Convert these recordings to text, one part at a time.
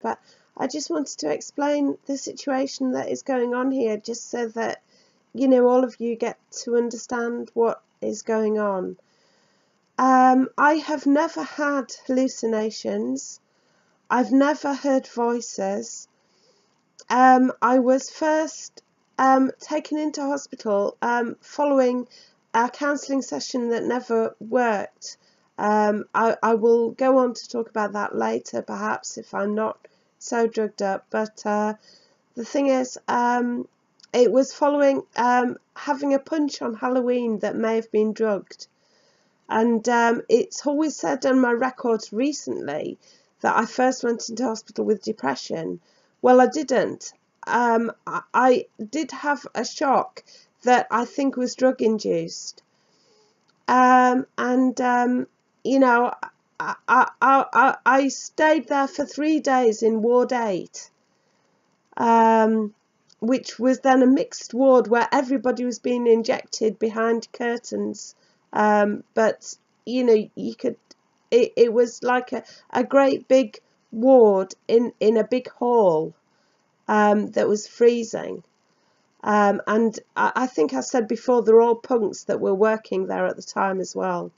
but I just wanted to explain the situation that is going on here, just so that, you know, all of you get to understand what is going on. I have never had hallucinations. I've never heard voices. I was first taken into hospital following a counselling session that never worked. I will go on to talk about that later, perhaps, if I'm not so drugged up. But the thing is, it was following having a punch on Halloween that may have been drugged. And it's always said on my records recently that I first went into hospital with depression. Well, I didn't. I did have a shock that I think was drug-induced. You know, I stayed there for 3 days in Ward 8, which was then a mixed ward where everybody was being injected behind curtains. But, you know, you could, it was like a great big ward in a big hall that was freezing. And I think I said before, they're all punks that were working there at the time as well.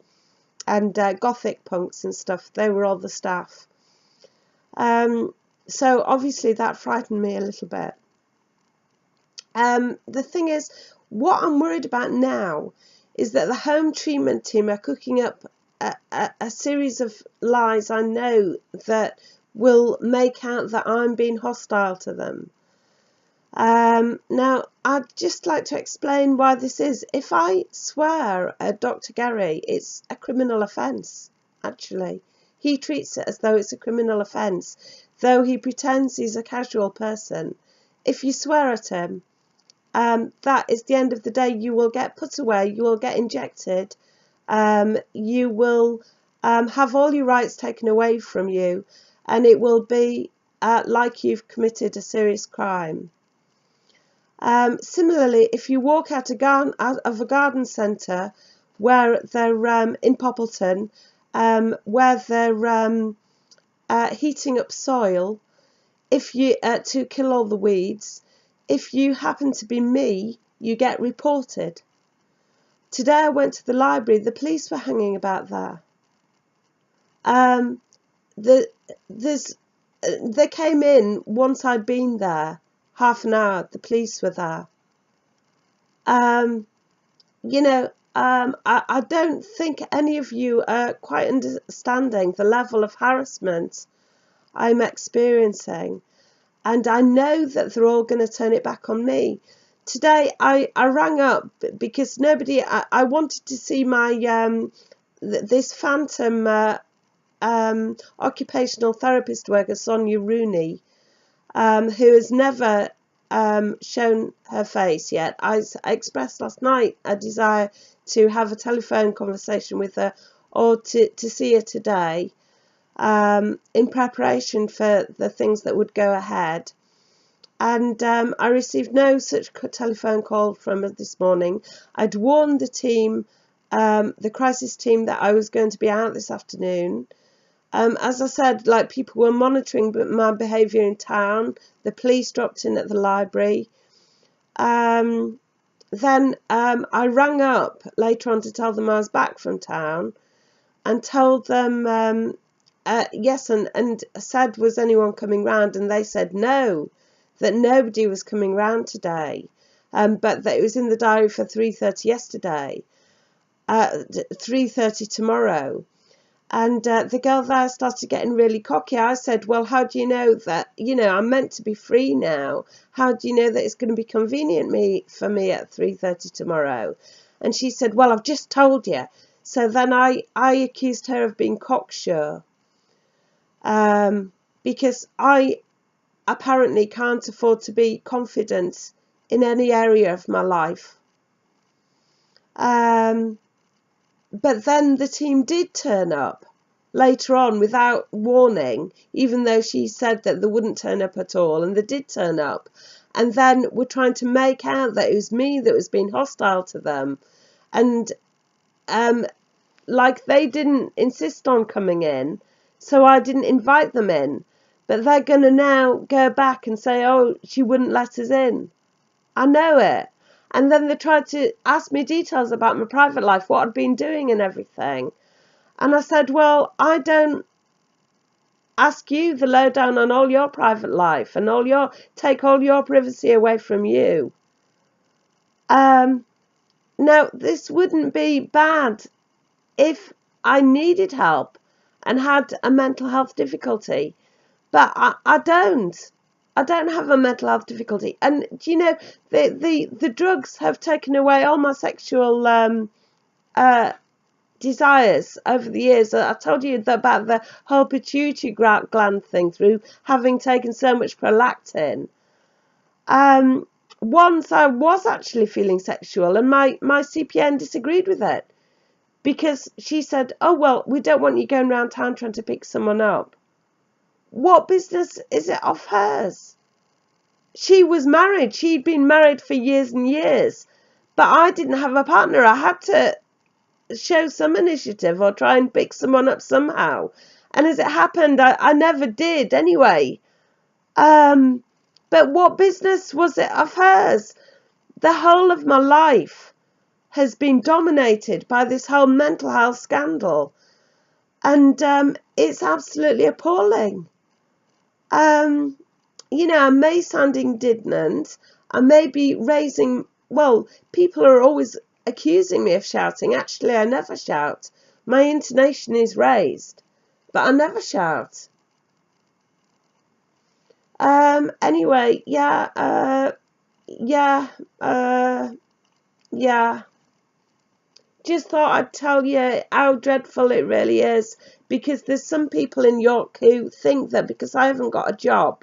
And gothic punks and stuff, they were all the staff. So obviously that frightened me a little bit. The thing is, what I'm worried about now is that the home treatment team are cooking up a series of lies I know that will make out that I'm being hostile to them. Now, I'd just like to explain why this is. If I swear at Dr. Gary, it's a criminal offence, actually. He treats it as though it's a criminal offence, though he pretends he's a casual person. If you swear at him, that is the end of the day. You will get put away, you will get injected, you will have all your rights taken away from you, and it will be like you've committed a serious crime. Similarly, if you walk out of a garden centre where they're in Poppleton, where they're heating up soil, if you to kill all the weeds, if you happen to be me, you get reported. Today I went to the library. The police were hanging about there. They came in once I'd been there. Half an hour, the police were there. You know, I don't think any of you are quite understanding the level of harassment I'm experiencing. And I know that they're all going to turn it back on me. Today, I rang up because I wanted to see my, this phantom occupational therapist worker, Sonia Rooney, who has never shown her face yet. I expressed last night a desire to have a telephone conversation with her, or to see her today, in preparation for the things that would go ahead. And I received no such telephone call from her this morning. I'd warned the team, the crisis team, that I was going to be out this afternoon. As I said, like, people were monitoring my behaviour in town. The police dropped in at the library. Then I rang up later on to tell them I was back from town, and told them yes, and said, was anyone coming round? And they said no, that nobody was coming round today, but that it was in the diary for 3:30 yesterday, 3:30 tomorrow. And the girl there started getting really cocky. I said, well, how do you know that, you know, I'm meant to be free now? How do you know that it's going to be convenient for me at 3:30 tomorrow? And she said, well, I've just told you. So then I accused her of being cocksure, because I apparently can't afford to be confident in any area of my life. But then the team did turn up later on without warning, even though she said that they wouldn't turn up at all, and they did turn up. And then were trying to make out that it was me that was being hostile to them. And like, they didn't insist on coming in, so I didn't invite them in. But they're going to now go back and say, oh, she wouldn't let us in. I know it. And then they tried to ask me details about my private life, what I'd been doing and everything. And I said, well, I don't ask you the lowdown on all your private life and take all your privacy away from you. Now, this wouldn't be bad if I needed help and had a mental health difficulty, but I don't. I don't have a mental health difficulty. And do you know, the drugs have taken away all my sexual desires over the years. I told you about the whole pituitary gland thing through having taken so much prolactin. Once I was actually feeling sexual, and my CPN disagreed with it because she said, oh, well, we don't want you going around town trying to pick someone up. What business is it of hers? She was married. She'd been married for years and years, but I didn't have a partner. I had to show some initiative or try and pick someone up somehow. And as it happened, I never did anyway. But what business was it of hers? The whole of my life has been dominated by this whole mental health scandal. And it's absolutely appalling. You know, I may sound indignant. I may be raising, well, people are always accusing me of shouting. Actually, I never shout. My intonation is raised, but I never shout. Anyway, yeah. Just thought I'd tell you how dreadful it really is, because there's some people in York who think that because I haven't got a job,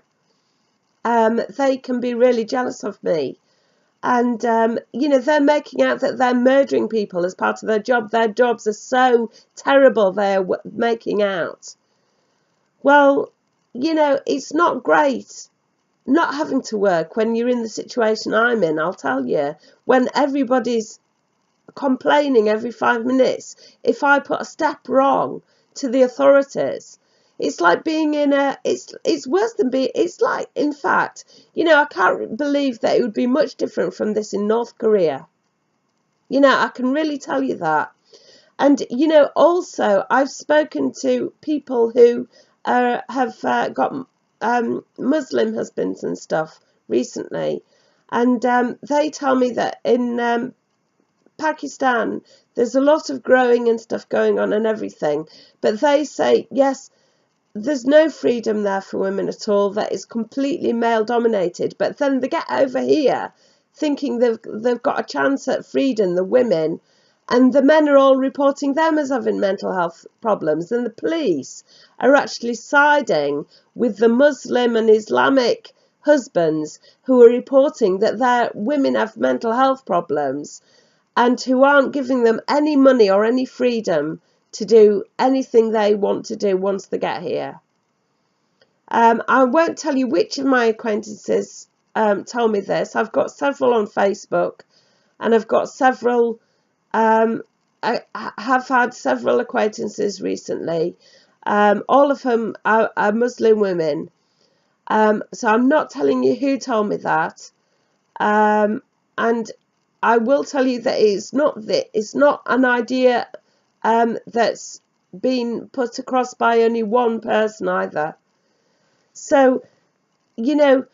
they can be really jealous of me. And, you know, they're making out that they're murdering people as part of their job. Their jobs are so terrible, they're making out. Well, you know, it's not great not having to work when you're in the situation I'm in, I'll tell you. When everybody's complaining every 5 minutes if I put a step wrong to the authorities. It's like being in a, it's worse than being, it's like, in fact, you know, I can't believe that it would be much different from this in North Korea. You know, I can really tell you that. And, you know, also, I've spoken to people who have got Muslim husbands and stuff recently. And they tell me that in Pakistan, there's a lot of growing and stuff going on and everything. But they say, yes, there's no freedom there for women at all. That is completely male dominated. But then they get over here thinking they've got a chance at freedom, the women, and the men are all reporting them as having mental health problems. And the police are actually siding with the Muslim and Islamic husbands who are reporting that their women have mental health problems and who aren't giving them any money or any freedom to do anything they want to do once they get here. I won't tell you which of my acquaintances told me this. I've got several on Facebook, and I've got several, I have had several acquaintances recently, all of whom are Muslim women. So I'm not telling you who told me that. And I will tell you that it's not an idea that's been put across by only one person either. So, you know,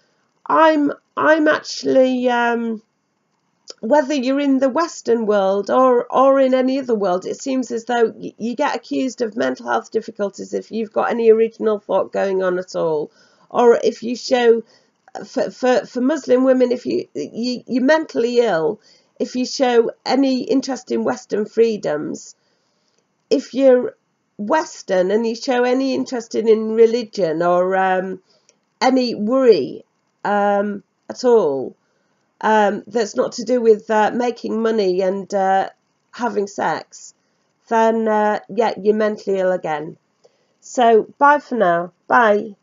I'm actually, whether you're in the Western world or in any other world, it seems as though you get accused of mental health difficulties if you've got any original thought going on at all, or if you show, for Muslim women, if you're mentally ill, if you show any interest in Western freedoms, if you're Western and you show any interest in religion or any worry at all that's not to do with making money and having sex, then yeah, you're mentally ill again. So bye for now. Bye.